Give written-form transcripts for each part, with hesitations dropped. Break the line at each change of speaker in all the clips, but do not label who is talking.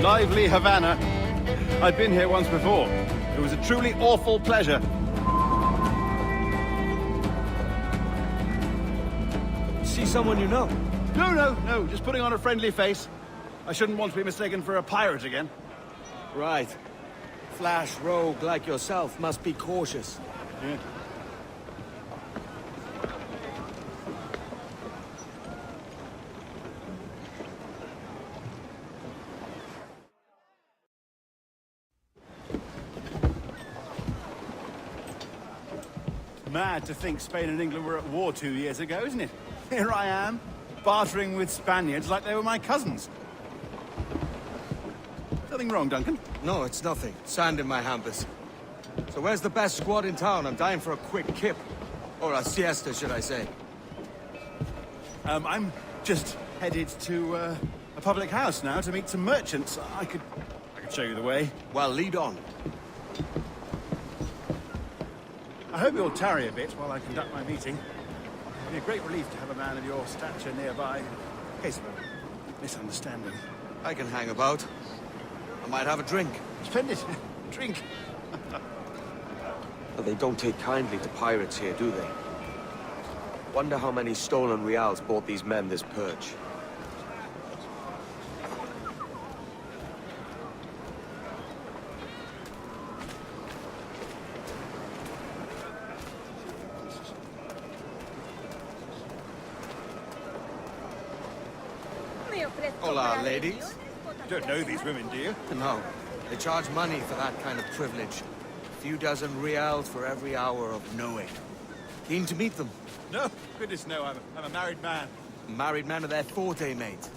Lively Havana. I'd been here once before. It was a truly awful pleasure.
See someone you know?
No. Just putting on a friendly face. I shouldn't want to be mistaken for a pirate again.
Right. Flash rogue like yourself must be cautious.
Yeah. Mad to think Spain and England were at war 2 years ago, isn't it? Here I am, bartering with Spaniards like they were my cousins. Something wrong, Duncan?
No, it's nothing. Sand in my hampers. So where's the best squad in town? I'm dying for a quick kip. Or a siesta, should I say.
I'm just headed to a public house now to meet some merchants. I could show you the way.
Well, lead on.
I hope you'll tarry a bit while I conduct my meeting. It'd be a great relief to have a man of your stature nearby, in case of a misunderstanding.
I can hang about. I might have a drink.
Splendid. Drink.
But they don't take kindly to pirates here, do they? Wonder how many stolen reals bought these men this perch.
Hola, ladies.
You don't know these women, do you?
No. They charge money for that kind of privilege. A few dozen reals for every hour of knowing. Keen to meet them.
No, goodness no, I'm a married man.
Married men are their forte, mate.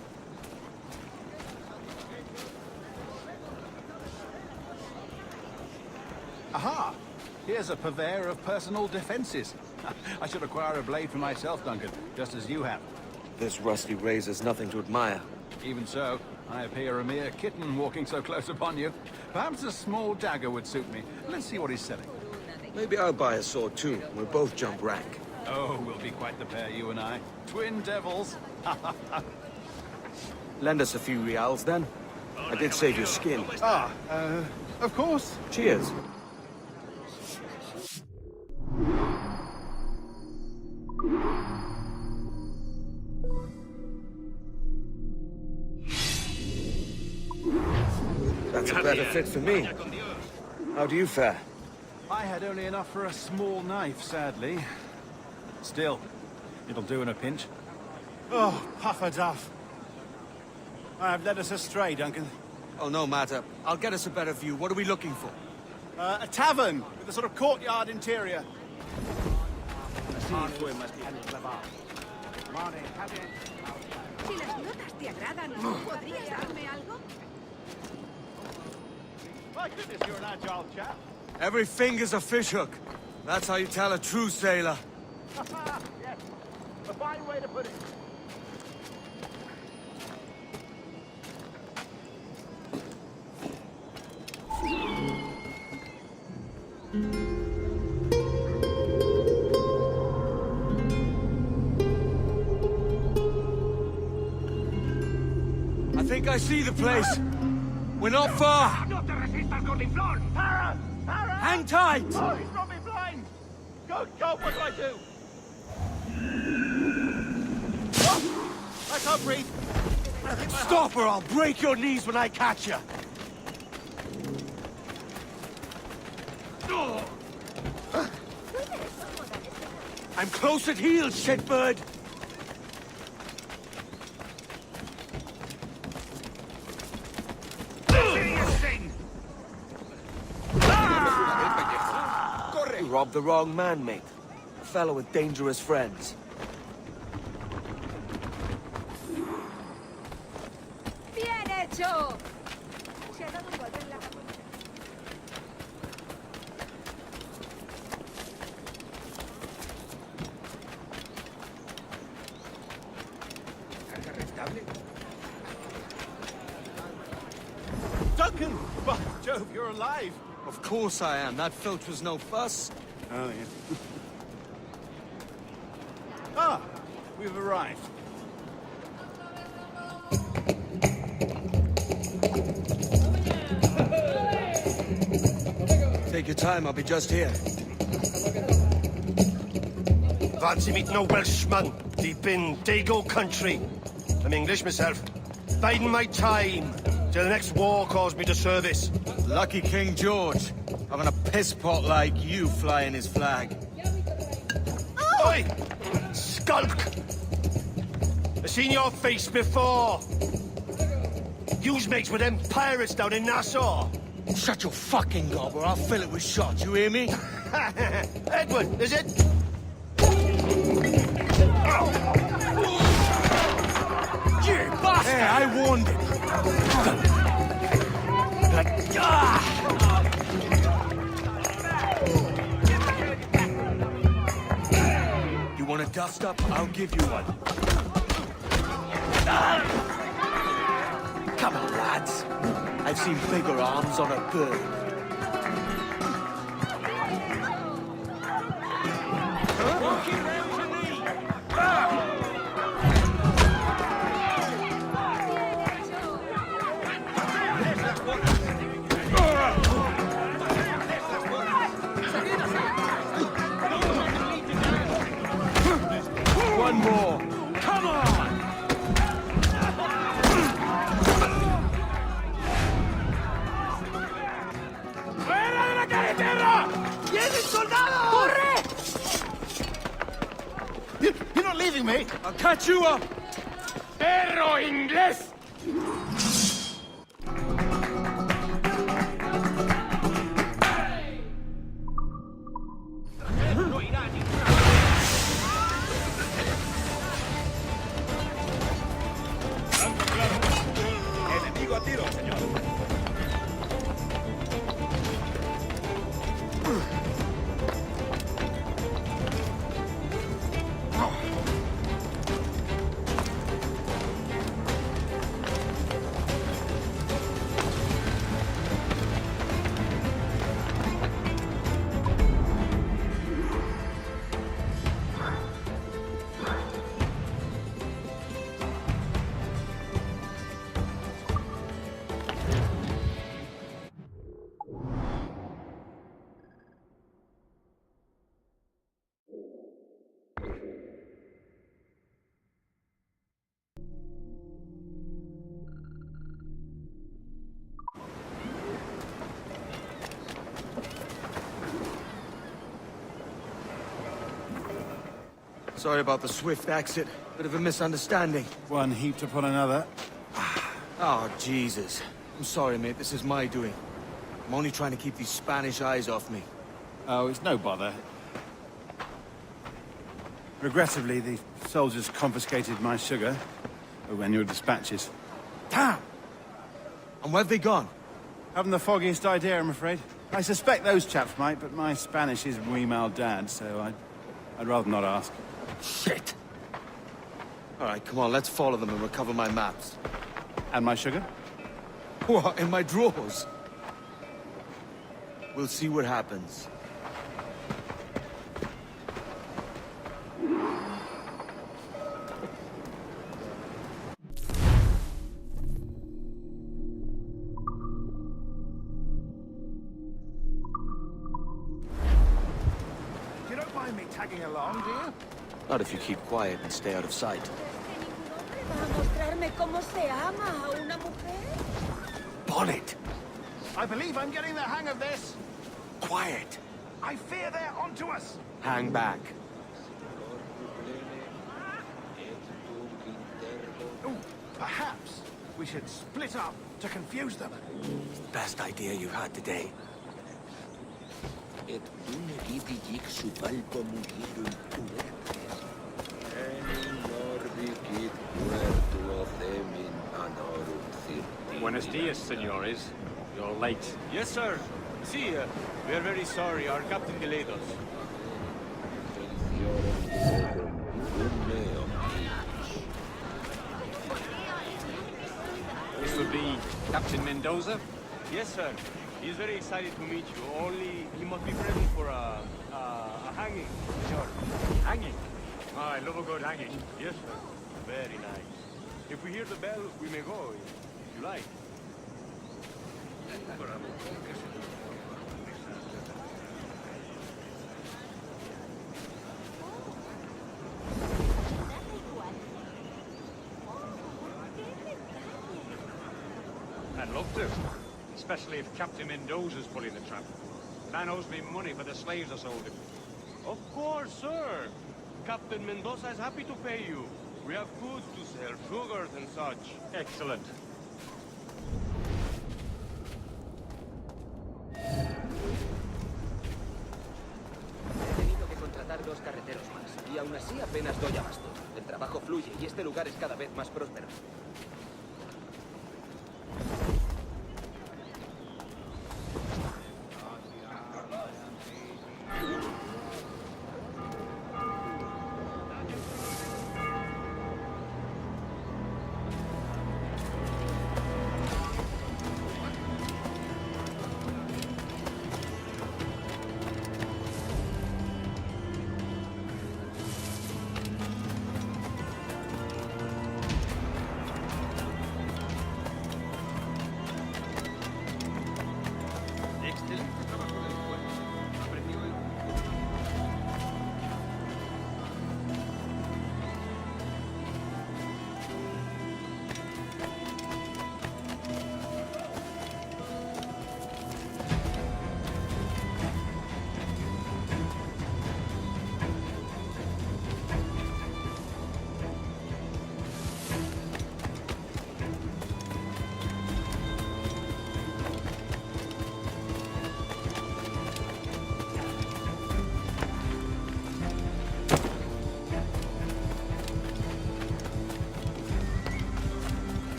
Aha! Here's a purveyor of personal defenses. I should acquire a blade for myself, Duncan, just as you have.
This rusty razor's nothing to admire.
Even so, I appear a mere kitten walking so close upon you. Perhaps a small dagger would suit me. Let's see what he's selling.
Maybe I'll buy a sword too. We'll both jump rank.
Oh, we'll be quite the pair, you and I. Twin devils.
Lend us a few reals then. I did save your skin.
Of course.
Cheers. That's a better fit for me. How do you fare?
I had only enough for a small knife, sadly. Still, it'll do in a pinch. Oh, puffer duff. I have led us astray, Duncan.
Oh, no matter. I'll get us a better view. What are we looking for?
A tavern with a sort of courtyard interior.
Si las notas te agradan, ¿podrías darme algo?
My goodness, you're an agile chap.
Every finger's a fishhook. That's how you tell a true sailor.
Yes, a fine way to put it.
I think I see the place. We're not far.
No te resistas, gordinflón! Para! Para!
Hang tight!
Oh, he's brought me blind! Good God, what do I do? Oh, I can't breathe. I think my
Stop or I'll break your knees when I catch you. I'm close at heel, shitbird.
You robbed the wrong man, mate. A fellow with dangerous friends.
¡Bien hecho! Se ha dado un golpe en la cabeza.
Duncan! By Jove, you're alive!
Of course I am. That filch was no fuss.
Oh, yeah. Ah! We've arrived.
Take your time, I'll be just here.
Fancy meeting a Welshman deep in Dago country. I'm English myself. Biding my time till the next war calls me to service.
Lucky King George, having a piss pot like you flying his flag.
Oi! Skulk! I've seen your face before. You's mates with them pirates down in Nassau.
Shut your fucking gob or I'll fill it with shots, you hear me?
Edward, is it?
You bastard! Hey, I warned him. You want a dust up? I'll give you one. Come on, lads. I've seen bigger arms on a bird. One more. Come on!
¡Fuera de la carretera! ¡Vienen soldados! ¡Corre! You're not leaving me?
I'll catch you up!
¡Perro inglés!
Enemigo a tiro, señor.
Sorry about the swift exit. Bit of a misunderstanding.
One heaped upon another.
Oh, Jesus. I'm sorry, mate. This is my doing. I'm only trying to keep these Spanish eyes off me.
Oh, it's no bother. Regrettably, the soldiers confiscated my sugar when your dispatches.
Damn! And where've they gone?
Haven't the foggiest idea, I'm afraid. I suspect those chaps might, but my Spanish is muy mal dad, so I'd rather not ask.
Shit! All right, come on, let's follow them and recover my maps.
And my sugar?
What, in my drawers? We'll see what happens.
You don't mind me tagging along, do you?
Not if you keep quiet and stay out of sight.
¿Va a mostrarme cómo se ama a una mujer?
Bonnet!
I believe I'm getting the hang of this.
Quiet!
I fear they're onto us.
Hang back.
Ooh, perhaps we should split up to confuse them.
Best idea you've had today.
Buenos dias, senores. You're late.
Yes, sir. See, we are very sorry. Our captain delayed us.
This would be Captain Mendoza?
Yes, sir. He's very excited to meet you. Only he must be present for a hanging. Sure.
Hanging? Oh, I love a good hanging.
Yes, sir. Very nice. If we hear the bell, we may go, if you like.
I'd love to. Especially if Captain Mendoza's pulling the trap. Man owes me money for the slaves I sold him.
Of course, sir. Captain Mendoza is happy to pay you. We have goods to sell, sugars and such.
Excellent.
He tenido que contratar 2 carreteros más, y aún así apenas doy abasto. El trabajo fluye y este lugar es cada vez más próspero.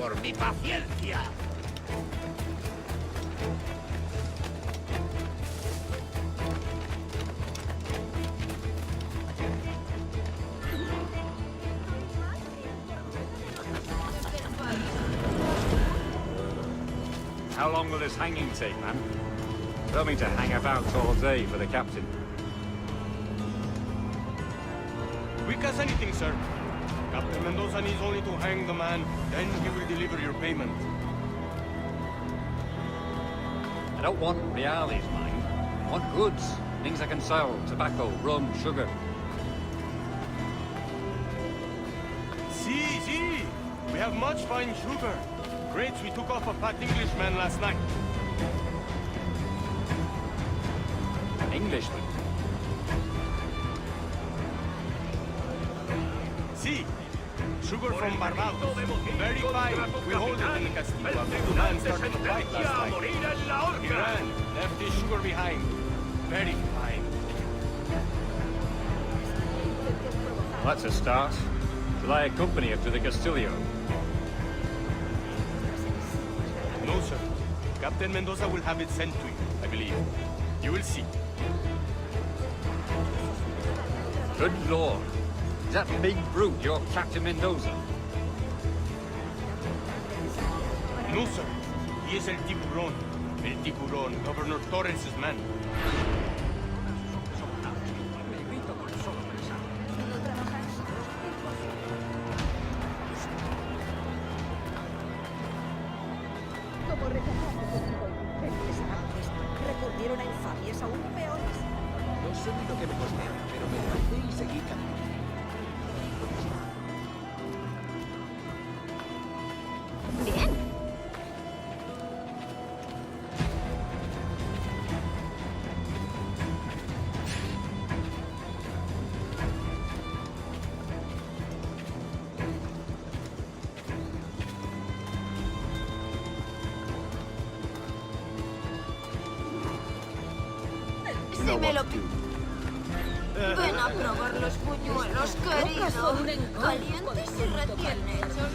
Por mi paciencia.
How long will this hanging take, man? Don't mean to hang about all day for the captain.
Quick as anything, sir. Captain Mendoza needs only to hang the man, then he will deliver your payment.
I don't want reales, mind. I want goods. Things I can sell. Tobacco, rum, sugar.
See. We have much fine sugar. Grapes we took off a fat Englishman last night.
An Englishman?
See. Sugar from Barbados. Very fine. We hold it in the Castillo. The man started to fight last night. He ran. Left his sugar behind. Very fine.
That's a start. Shall I accompany him to the Castillo?
No, sir. Captain Mendoza will have it sent to you, I believe. You will see.
Good lord. Is that big brute your Captain Mendoza?
No, sir. He is El Tiburón. El Tiburón, Governor Torres' man.
Como rechazamos el recurrieron a infamias aún peores.
No sé ni lo que me costé, pero me levanté y seguí caminando.
Bien.
know
me
what
lo
to do.
Ven a probar los puñuelos, querido. Calientes y recién hechos.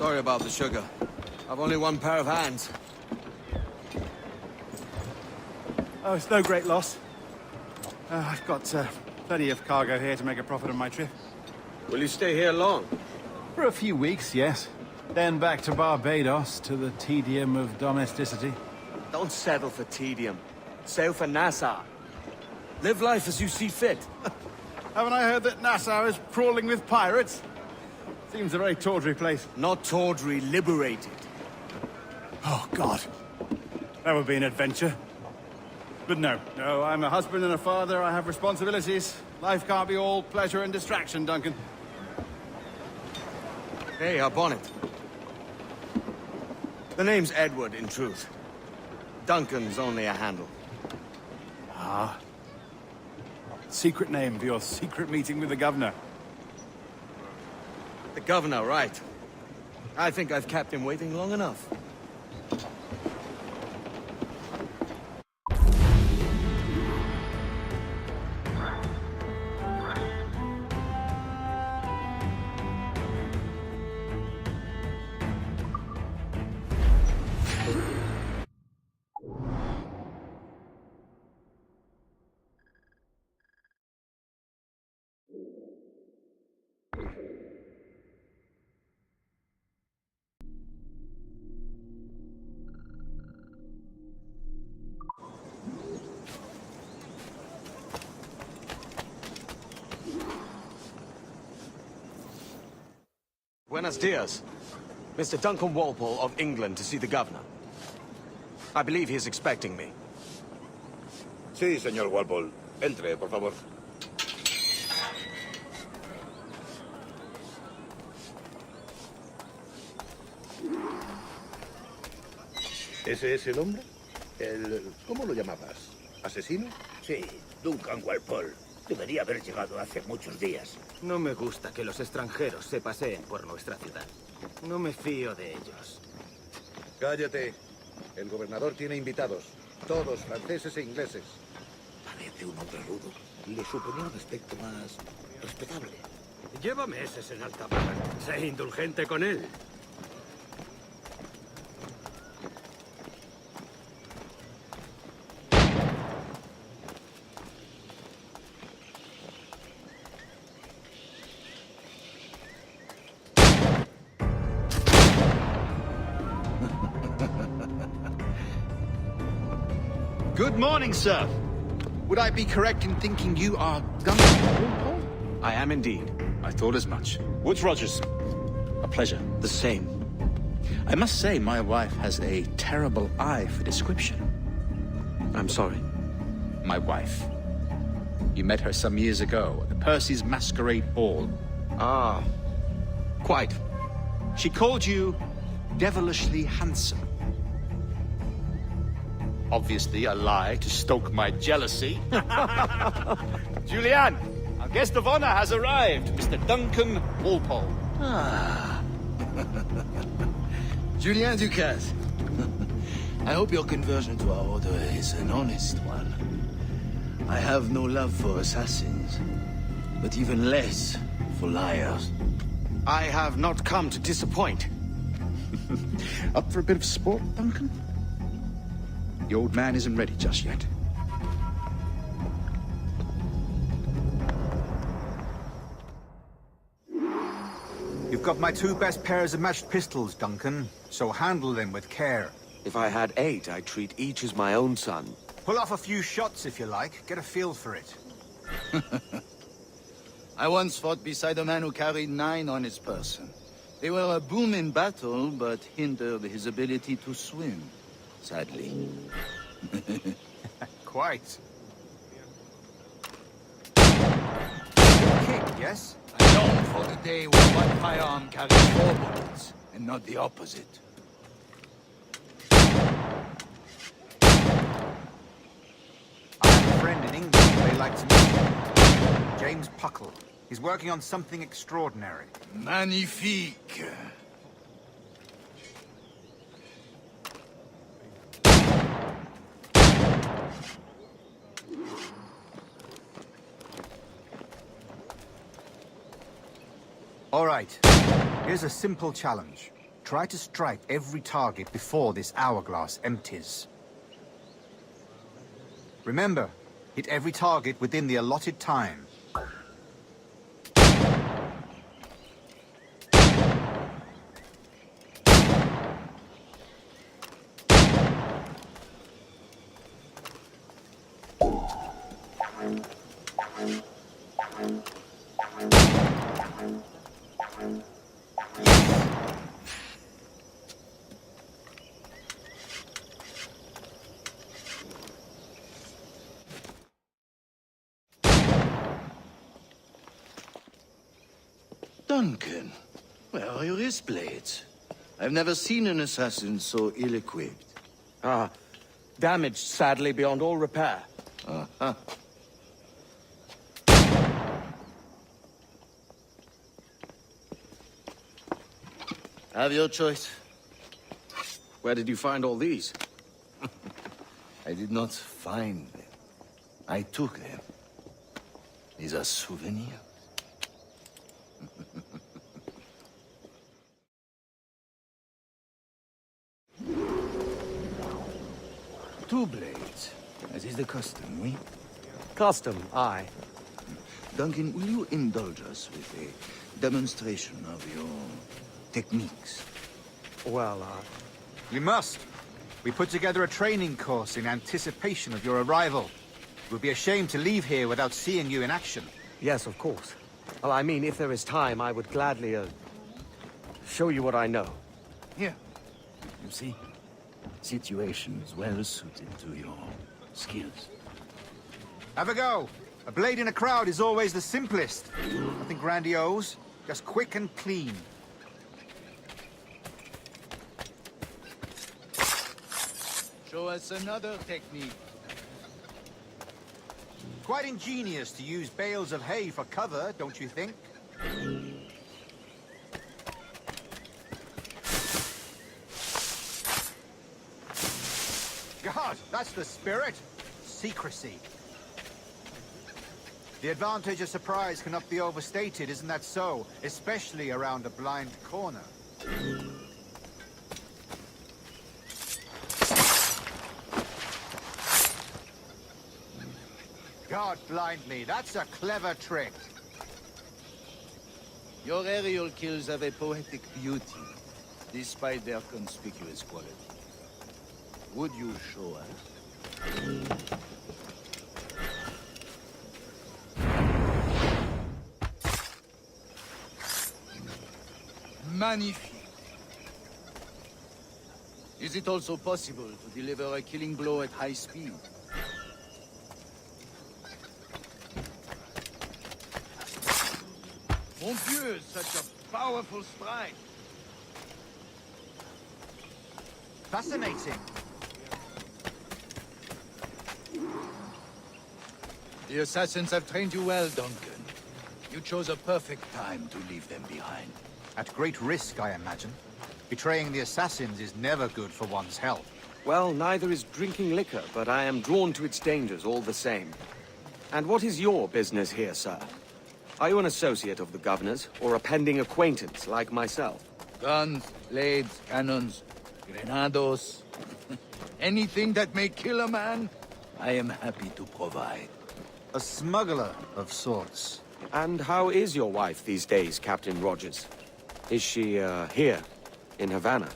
Sorry about the sugar. I've only one pair of hands.
Oh, it's no great loss. I've got plenty of cargo here to make a profit on my trip.
Will you stay here long?
For a few weeks, yes. Then back to Barbados, to the tedium of domesticity.
Don't settle for tedium. Sail for Nassau. Live life as you see fit.
Haven't I heard that Nassau is crawling with pirates? Seems a very tawdry place.
Not tawdry, liberated.
Oh, God. That would be an adventure. But no, I'm a husband and a father. I have responsibilities. Life can't be all pleasure and distraction, Duncan.
Hey, our bonnet. The name's Edward, in truth. Duncan's only a handle.
Ah. Secret name for your secret meeting with the governor.
The governor, right. I think I've kept him waiting long enough. Buenos dias. Mr. Duncan Walpole of England to see the governor. I believe he is expecting me.
Sí, señor Walpole. Entre, por favor. ¿Ese es el hombre? ¿Cómo lo llamabas? ¿Asesino?
Sí, Duncan Walpole. Debería haber llegado hace muchos días.
No me gusta que los extranjeros se paseen por nuestra ciudad. No me fío de ellos.
Cállate. El gobernador tiene invitados. Todos franceses e ingleses.
Parece un hombre rudo. Le suponía un aspecto más respetable.
Lleva meses en alta mar. Sé indulgente con él.
Good morning, sir. Would I be correct in thinking you are Duncan Walpole?
I am indeed.
I thought as much. Woods Rogers. A pleasure.
The same.
I must say, my wife has a terrible eye for description.
I'm sorry.
My wife. You met her some years ago at the Percy's Masquerade Ball.
Ah, quite.
She called you devilishly handsome. Obviously a lie to stoke my jealousy. Julianne, our guest of honor has arrived, Mr. Duncan Walpole.
Ah. Julien Ducasse. I hope your conversion to our order is an honest one. I have no love for assassins, but even less for liars.
I have not come to disappoint.
Up for a bit of sport, Duncan? The old man isn't ready just yet.
You've got my 2 best pairs of matched pistols, Duncan, so handle them with care.
If I had 8, I'd treat each as my own son.
Pull off a few shots if you like, get a feel for it.
I once fought beside a man who carried 9 on his person. They were a boon in battle, but hindered his ability to swim. Sadly.
Quite. Kick, yes?
I long for the day when one firearm carries 4 bullets, and not the opposite.
I have a friend in England who they like to meet. James Puckle. He's working on something extraordinary.
Magnifique.
All right. Here's a simple challenge. Try to strike every target before this hourglass empties. Remember, hit every target within the allotted time.
Duncan, where are your wrist blades? I've never seen an assassin so ill-equipped.
Damaged, sadly, beyond all repair.
Uh-huh. Have your choice.
Where did you find all these?
I did not find them. I took them. These are souvenirs. Two blades, as is the custom, oui?
Custom, aye.
Duncan, will you indulge us with a demonstration of your techniques?
Well,
We must. We put together a training course in anticipation of your arrival. It would be a shame to leave here without seeing you in action.
Yes, of course. Well, I mean, if there is time, I would gladly, show you what I know.
Here. You see? Situations well suited to your skills.
Have a go. A blade in a crowd is always the simplest. Nothing grandiose, just quick and clean.
Show us another technique.
Quite ingenious to use bales of hay for cover, don't you think? God, that's the spirit. Secrecy. The advantage of surprise cannot be overstated, isn't that so? Especially around a blind corner. God blind me, that's a clever trick.
Your aerial kills have a poetic beauty, despite their conspicuous quality. Would you show us? Magnifique. Is it also possible to deliver a killing blow at high speed? Mon Dieu, such a powerful strike!
Fascinating.
The assassins have trained you well, Duncan. You chose a perfect time to leave them behind.
At great risk, I imagine. Betraying the assassins is never good for one's health.
Well, neither is drinking liquor, but I am drawn to its dangers all the same. And what is your business here, sir? Are you an associate of the governor's, or a pending acquaintance like myself?
Guns, blades, cannons, grenados. Anything that may kill a man, I am happy to provide.
A smuggler of sorts.
And how is your wife these days, Captain Rogers? Is she, here, in Havana?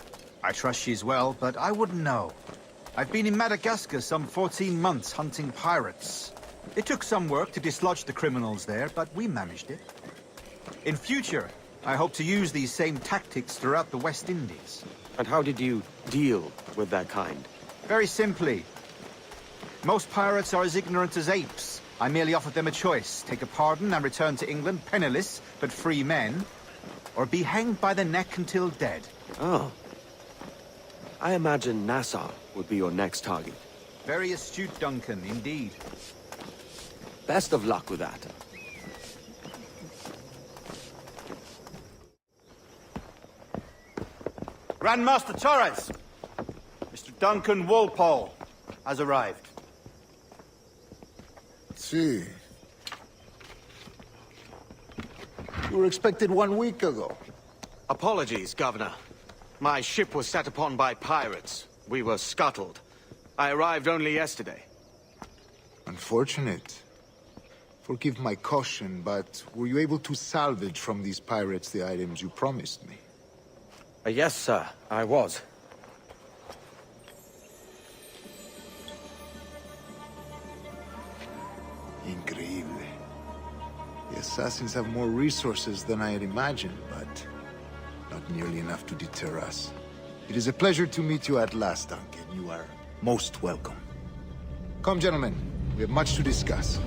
I trust she's well, but I wouldn't know. I've been in Madagascar some 14 months hunting pirates. It took some work to dislodge the criminals there, but we managed it. In future, I hope to use these same tactics throughout the West Indies.
And how did you deal with that kind?
Very simply. Most pirates are as ignorant as apes. I merely offered them a choice. Take a pardon and return to England penniless, but free men, or be hanged by the neck until dead.
Oh. I imagine Nassau would be your next target.
Very astute, Duncan, indeed.
Best of luck with that.
Grandmaster Torres! Mr. Duncan Walpole has arrived.
See. You were expected 1 week ago.
Apologies, Governor. My ship was set upon by pirates. We were scuttled. I arrived only yesterday.
Unfortunate. Forgive my caution, but were you able to salvage from these pirates the items you promised me?
Yes, sir, I was.
Increíble. The assassins have more resources than I had imagined, but not nearly enough to deter us. It is a pleasure to meet you at last, Duncan. You are most welcome. Come, gentlemen. We have much to discuss.